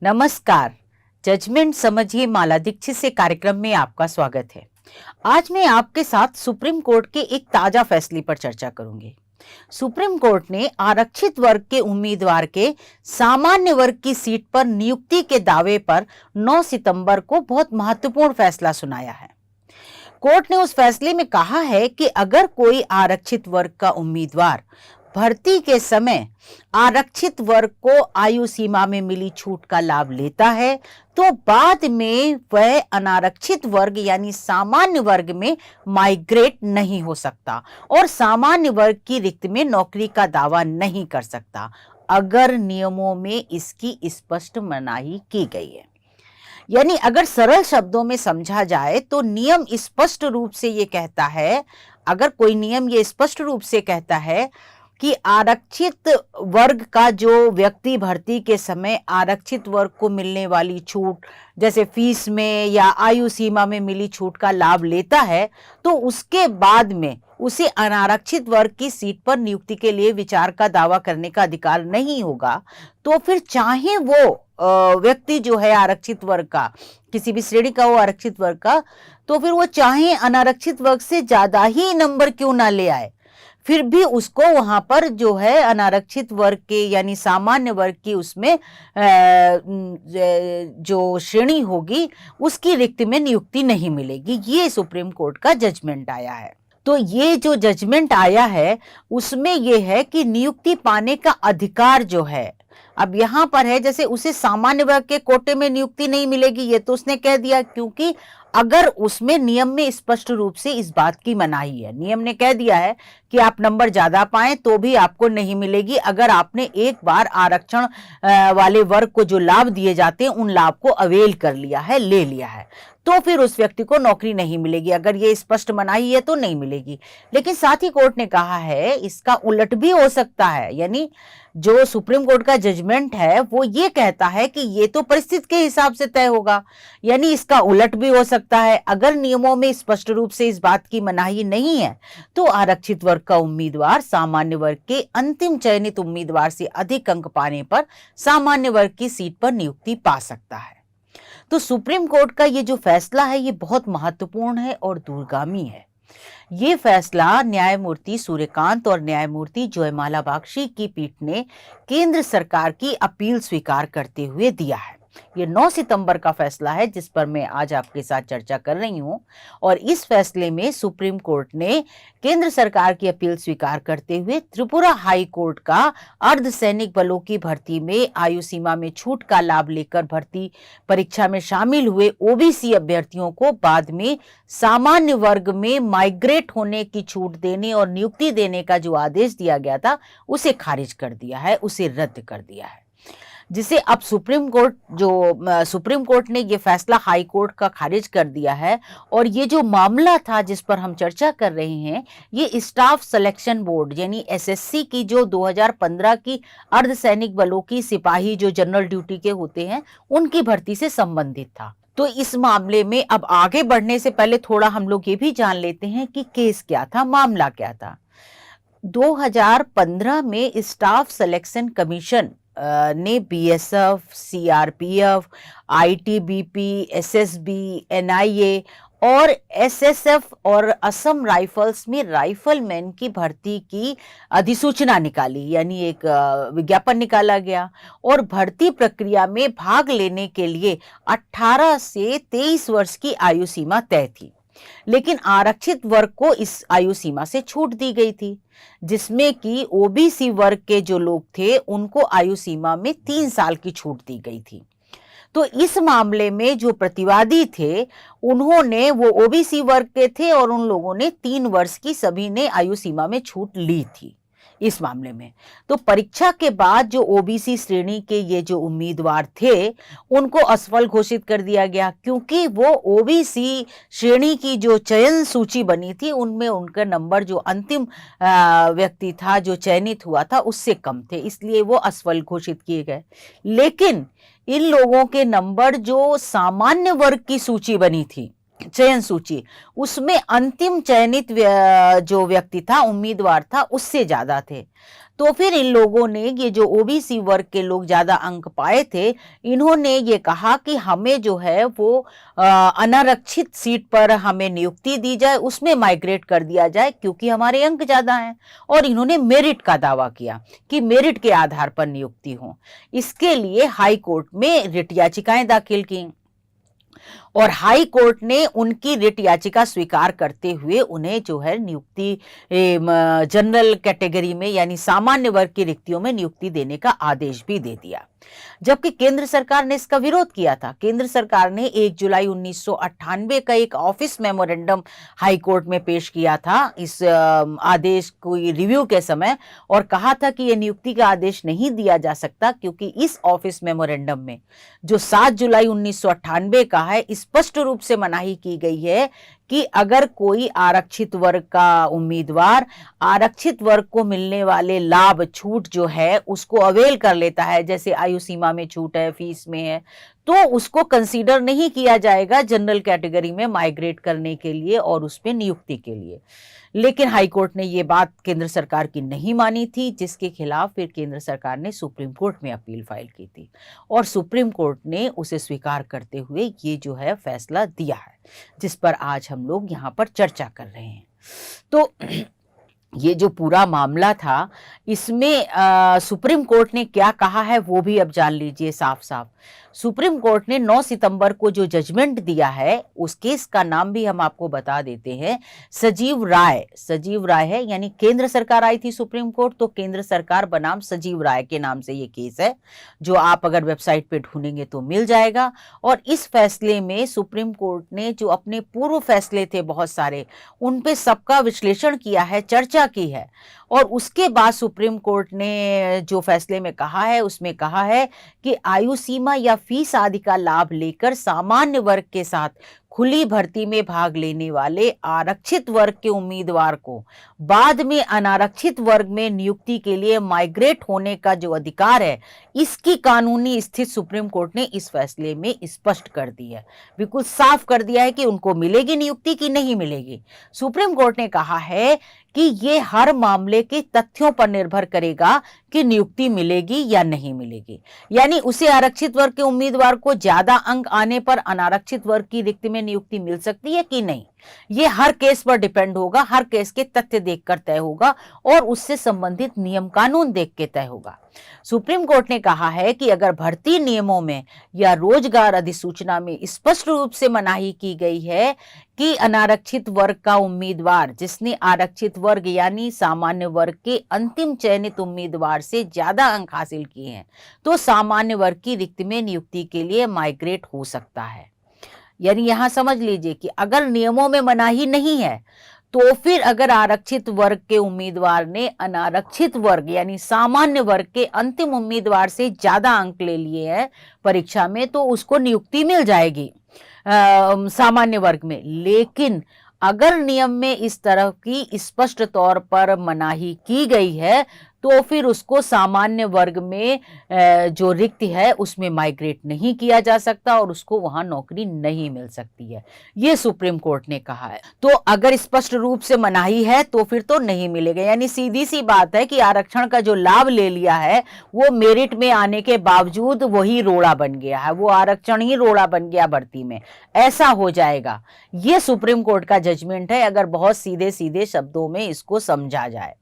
नमस्कार। जजमेंट समझिए माला दीक्षित से कार्यक्रम में आपका स्वागत है। आज मैं आपके साथ सुप्रीम कोर्ट के एक ताजा फैसले पर चर्चा करूंगी। सुप्रीम कोर्ट ने आरक्षित वर्ग के उम्मीदवार के सामान्य वर्ग की सीट पर नियुक्ति के दावे पर 9 सितंबर को बहुत महत्वपूर्ण फैसला सुनाया है। कोर्ट ने उस फैसले में कहा है कि अगर कोई आरक्षित वर्ग का उम्मीदवार भर्ती के समय आरक्षित वर्ग को आयु सीमा में मिली छूट का लाभ लेता है तो बाद में वह अनारक्षित वर्ग यानी सामान्य वर्ग में माइग्रेट नहीं हो सकता और सामान्य वर्ग की रिक्त में नौकरी का दावा नहीं कर सकता अगर नियमों में इसकी स्पष्ट मनाही की गई है। यानी अगर सरल शब्दों में समझा जाए तो नियम स्पष्ट रूप से ये कहता है, अगर कोई नियम ये स्पष्ट रूप से कहता है कि आरक्षित वर्ग का जो व्यक्ति भर्ती के समय आरक्षित वर्ग को मिलने वाली छूट जैसे फीस में या आयु सीमा में मिली छूट का लाभ लेता है तो उसके बाद में उसे अनारक्षित वर्ग की सीट पर नियुक्ति के लिए विचार का दावा करने का अधिकार नहीं होगा। तो फिर चाहे वो व्यक्ति जो है आरक्षित वर्ग का किसी भी श्रेणी का हो आरक्षित वर्ग का, तो फिर वो चाहे अनारक्षित वर्ग से ज्यादा ही नंबर क्यों ना ले आए, फिर भी उसको वहां पर जो है अनारक्षित वर्ग के यानी सामान्य वर्ग की उसमें जो श्रेणी होगी उसकी रिक्त में नियुक्ति नहीं मिलेगी। ये सुप्रीम कोर्ट का जजमेंट आया है। तो ये जो जजमेंट आया है उसमें ये है कि नियुक्ति पाने का अधिकार जो है, अब यहां पर है जैसे उसे सामान्य वर्ग के कोटे में नियुक्ति नहीं मिलेगी, ये तो उसने कह दिया, क्योंकि अगर उसमें नियम में स्पष्ट रूप से इस बात की मनाही है। नियम ने कह दिया है कि आप नंबर ज्यादा पाएं तो भी आपको नहीं मिलेगी अगर आपने एक बार आरक्षण वाले वर्ग को जो लाभ दिए जाते हैं उन लाभ को अवेल कर लिया है, ले लिया है, तो फिर उस व्यक्ति को नौकरी नहीं मिलेगी। अगर ये स्पष्ट मनाही है तो नहीं मिलेगी। लेकिन साथ ही कोर्ट ने कहा है इसका उलट भी हो सकता है, यानी जो सुप्रीम कोर्ट का जजमेंट है वो ये कहता है कि ये तो परिस्थिति के हिसाब से तय होगा, यानी इसका उलट भी हो सकता है। अगर नियमों में स्पष्ट रूप से इस बात की मनाही नहीं है तो आरक्षित वर्ग का उम्मीदवार सामान्य वर्ग के अंतिम चयनित उम्मीदवार से अधिक अंक पाने पर सामान्य वर्ग की सीट पर नियुक्ति पा सकता है। तो सुप्रीम कोर्ट का ये जो फैसला है ये बहुत महत्वपूर्ण है और दूरगामी है। ये फैसला न्यायमूर्ति सूर्यकांत और न्यायमूर्ति जयमाला बख्शी की पीठ ने केंद्र सरकार की अपील स्वीकार करते हुए दिया है। ये 9 सितंबर का फैसला है जिस पर मैं आज आपके साथ चर्चा कर रही हूं और इस फैसले में सुप्रीम कोर्ट ने केंद्र सरकार की अपील स्वीकार करते हुए त्रिपुरा हाई कोर्ट का अर्धसैनिक बलों की भर्ती में आयु सीमा में छूट का लाभ लेकर भर्ती परीक्षा में शामिल हुए ओबीसी अभ्यर्थियों को बाद में सामान्य वर्ग में माइग्रेट होने की छूट देने और नियुक्ति देने का जो आदेश दिया गया था उसे खारिज कर दिया है, उसे रद्द कर दिया है, जिसे अब सुप्रीम कोर्ट ने ये फैसला हाई कोर्ट का खारिज कर दिया है। और ये जो मामला था जिस पर हम चर्चा कर रहे हैं ये स्टाफ सिलेक्शन बोर्ड यानी एसएससी की जो 2015 की अर्धसैनिक बलों की सिपाही जो जनरल ड्यूटी के होते हैं उनकी भर्ती से संबंधित था। तो इस मामले में अब आगे बढ़ने से पहले थोड़ा हम लोग ये भी जान लेते हैं कि केस क्या था, मामला क्या था। 2015 में स्टाफ सिलेक्शन कमीशन ने BSF, CRPF, ITBP, SSB, NIA और एसएसएफ और असम राइफल्स में राइफलमैन की भर्ती की अधिसूचना निकाली, यानी एक विज्ञापन निकाला गया और भर्ती प्रक्रिया में भाग लेने के लिए 18 से 23 वर्ष की आयु सीमा तय थी। लेकिन आरक्षित वर्ग को इस आयु सीमा से छूट दी गई थी, जिसमें कि ओबीसी वर्ग के जो लोग थे उनको आयु सीमा में 3 साल की छूट दी गई थी। तो इस मामले में जो प्रतिवादी थे उन्होंने, वो ओबीसी वर्ग के थे और उन लोगों ने 3 वर्ष की सभी ने आयु सीमा में छूट ली थी इस मामले में। तो परीक्षा के बाद जो ओबीसी श्रेणी के ये जो उम्मीदवार थे उनको असफल घोषित कर दिया गया, क्योंकि वो ओबीसी श्रेणी की जो चयन सूची बनी थी उनमें उनका नंबर जो अंतिम व्यक्ति था जो चयनित हुआ था उससे कम थे, इसलिए वो असफल घोषित किए गए। लेकिन इन लोगों के नंबर जो सामान्य वर्ग की सूची बनी थी चयन सूची, उसमें अंतिम चयनित जो व्यक्ति था, उम्मीदवार था, उससे ज्यादा थे। तो फिर इन लोगों ने, ये जो ओबीसी वर्ग के लोग ज्यादा अंक पाए थे, इन्होंने ये कहा कि हमें जो है वो अनारक्षित सीट पर हमें नियुक्ति दी जाए, उसमें माइग्रेट कर दिया जाए क्योंकि हमारे अंक ज्यादा हैं। और इन्होंने मेरिट का दावा किया कि मेरिट के आधार पर नियुक्ति हो। इसके लिए हाई कोर्ट में रिट याचिकाएं दाखिल की और हाई कोर्ट ने उनकी रिट याचिका स्वीकार करते हुए उन्हें जो है नियुक्ति जनरल कैटेगरी में यानी सामान्य वर्ग की रिक्तियों में नियुक्ति देने का आदेश भी दे दिया। जबकि केंद्र सरकार ने इसका विरोध किया था। केंद्र सरकार ने 1 जुलाई 1998 का एक ऑफिस मेमोरेंडम हाई कोर्ट में पेश किया था इस आदेश को रिव्यू के समय, और कहा था कि यह नियुक्ति का आदेश नहीं दिया जा सकता क्योंकि इस ऑफिस मेमोरेंडम में जो 7 जुलाई 1998 का है, स्पष्ट रूप से मनाही की गई है कि अगर कोई आरक्षित वर्ग का उम्मीदवार आरक्षित वर्ग को मिलने वाले लाभ, छूट जो है उसको अवेल कर लेता है, जैसे आयु सीमा में छूट है, फीस में है, तो उसको कंसीडर नहीं किया जाएगा जनरल कैटेगरी में माइग्रेट करने के लिए और उस पे नियुक्ति के लिए। लेकिन हाईकोर्ट ने ये बात केंद्र सरकार की नहीं मानी थी, जिसके खिलाफ फिर केंद्र सरकार ने सुप्रीम कोर्ट में अपील फाइल की थी और सुप्रीम कोर्ट ने उसे स्वीकार करते हुए ये जो है फैसला दिया है, जिस पर आज हम लोग यहाँ पर चर्चा कर रहे हैं। तो ये जो पूरा मामला था, इसमें सुप्रीम कोर्ट ने क्या कहा है वो भी अब जान लीजिए साफ साफ। सुप्रीम कोर्ट ने 9 सितंबर को जो जजमेंट दिया है, उस केस का नाम भी हम आपको बता देते हैं, सजीव राय। सजीव राय है, यानी केंद्र सरकार आई थी सुप्रीम कोर्ट, तो केंद्र सरकार बनाम सजीव राय के नाम से ये केस है, जो आप अगर वेबसाइट पे ढूंढेंगे तो मिल जाएगा। और इस फैसले में सुप्रीम कोर्ट ने जो अपने पूर्व फैसले थे बहुत सारे, उन पे सबका विश्लेषण किया है, चर्चा की है, और उसके बाद सुप्रीम कोर्ट ने जो फैसले में कहा है, उसमें कहा है कि आयु सीमा या फीस आदि का लाभ लेकर सामान्य वर्ग के साथ खुली भर्ती में भाग लेने वाले आरक्षित वर्ग के उम्मीदवार को बाद में अनारक्षित वर्ग में नियुक्ति के लिए माइग्रेट होने का जो अधिकार है, इसकी कानूनी स्थिति सुप्रीम कोर्ट ने इस फैसले में स्पष्ट कर दी है, बिल्कुल साफ कर दिया है कि उनको मिलेगी नियुक्ति कि नहीं मिलेगी। सुप्रीम कोर्ट ने कहा है कि ये हर मामले के तथ्यों पर निर्भर करेगा कि नियुक्ति मिलेगी या नहीं मिलेगी। यानी उसे आरक्षित वर्ग के उम्मीदवार को ज्यादा अंक आने पर अनारक्षित वर्ग की रिक्ति में नियुक्ति मिल सकती है कि नहीं, ये हर केस पर डिपेंड होगा, हर केस के तथ्य देखकर तय होगा और उससे संबंधित नियम कानून देख के तय होगा। सुप्रीम कोर्ट ने कहा है कि अगर भर्ती नियमों में या रोजगार अधिसूचना में स्पष्ट रूप से मनाही की गई है कि अनारक्षित वर्ग का उम्मीदवार जिसने आरक्षित वर्ग यानी सामान्य वर्ग के अंतिम चयनित उम्मीदवार से ज्यादा अंक हासिल किए हैं, तो सामान्य वर्ग की रिक्ति में नियुक्ति के लिए माइग्रेट हो सकता है। यानी यहां समझ लीजिए कि अगर नियमों में मनाही नहीं है, तो फिर अगर आरक्षित वर्ग के उम्मीदवार ने अनारक्षित वर्ग यानी सामान्य वर्ग के अंतिम उम्मीदवार से ज्यादा अंक ले लिए हैं परीक्षा में, तो उसको नियुक्ति मिल जाएगी सामान्य वर्ग में। लेकिन अगर नियम में इस तरह की स्पष्ट तौर पर मनाही की गई है, तो फिर उसको सामान्य वर्ग में जो रिक्त है उसमें माइग्रेट नहीं किया जा सकता और उसको वहां नौकरी नहीं मिल सकती है, ये सुप्रीम कोर्ट ने कहा है। तो अगर स्पष्ट रूप से मनाही है तो फिर तो नहीं मिलेगा। यानी सीधी सी बात है कि आरक्षण का जो लाभ ले लिया है वो मेरिट में आने के बावजूद वही रोड़ा बन गया है, वो आरक्षण ही रोड़ा बन गया भर्ती में, ऐसा हो जाएगा। ये सुप्रीम कोर्ट का जजमेंट है, अगर बहुत सीधे सीधे शब्दों में इसको समझा जाए।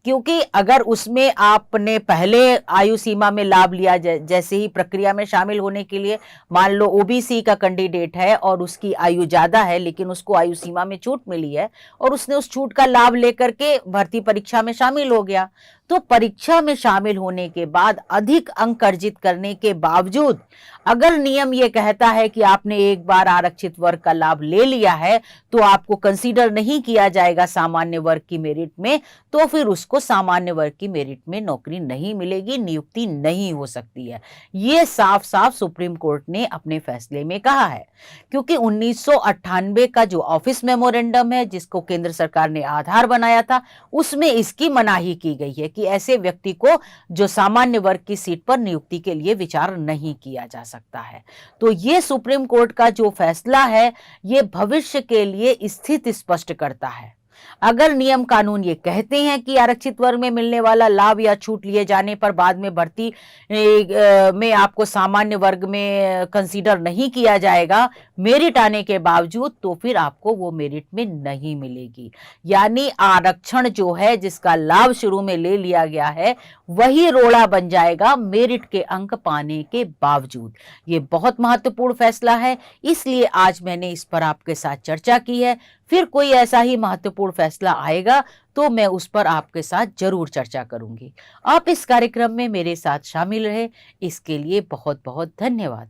क्योंकि अगर उसमें आपने पहले आयु सीमा में लाभ लिया, जैसे ही प्रक्रिया में शामिल होने के लिए मान लो ओबीसी का कैंडिडेट है और उसकी आयु ज्यादा है लेकिन उसको आयु सीमा में छूट मिली है और उसने उस छूट का लाभ लेकर के भर्ती परीक्षा में शामिल हो गया, तो परीक्षा में शामिल होने के बाद अधिक अंक अर्जित करने के बावजूद अगर नियम ये कहता है कि आपने एक बार आरक्षित वर्ग का लाभ ले लिया है तो आपको कंसीडर नहीं किया जाएगा सामान्य वर्ग की मेरिट में, तो फिर उसको सामान्य वर्ग की मेरिट में नौकरी नहीं मिलेगी, नियुक्ति नहीं हो सकती है। ये साफ साफ सुप्रीम कोर्ट ने अपने फैसले में कहा है। क्योंकि 1998 का जो ऑफिस मेमोरेंडम है जिसको केंद्र सरकार ने आधार बनाया था, उसमें इसकी मनाही की गई है कि ऐसे व्यक्ति को जो सामान्य वर्ग की सीट पर नियुक्ति के लिए विचार नहीं किया जा सकता है। तो ये सुप्रीम कोर्ट का जो फैसला है, ये भविष्य के लिए स्थिति स्पष्ट करता है। अगर नियम कानून ये कहते हैं कि आरक्षित वर्ग में मिलने वाला लाभ या छूट लिए जाने पर बाद में भर्ती में आपको सामान्य वर्ग में कंसीडर नहीं किया जाएगा मेरिट आने के बावजूद, तो फिर आपको वो मेरिट में नहीं मिलेगी। यानी आरक्षण जो है, जिसका लाभ शुरू में ले लिया गया है, वही रोड़ा बन जाएगा मेरिट के अंक पाने के बावजूद। ये बहुत महत्वपूर्ण फैसला है, इसलिए आज मैंने इस पर आपके साथ चर्चा की है। फिर कोई ऐसा ही महत्वपूर्ण फैसला आएगा तो मैं उस पर आपके साथ जरूर चर्चा करूंगी। आप इस कार्यक्रम में मेरे साथ शामिल रहे, इसके लिए बहुत बहुत धन्यवाद।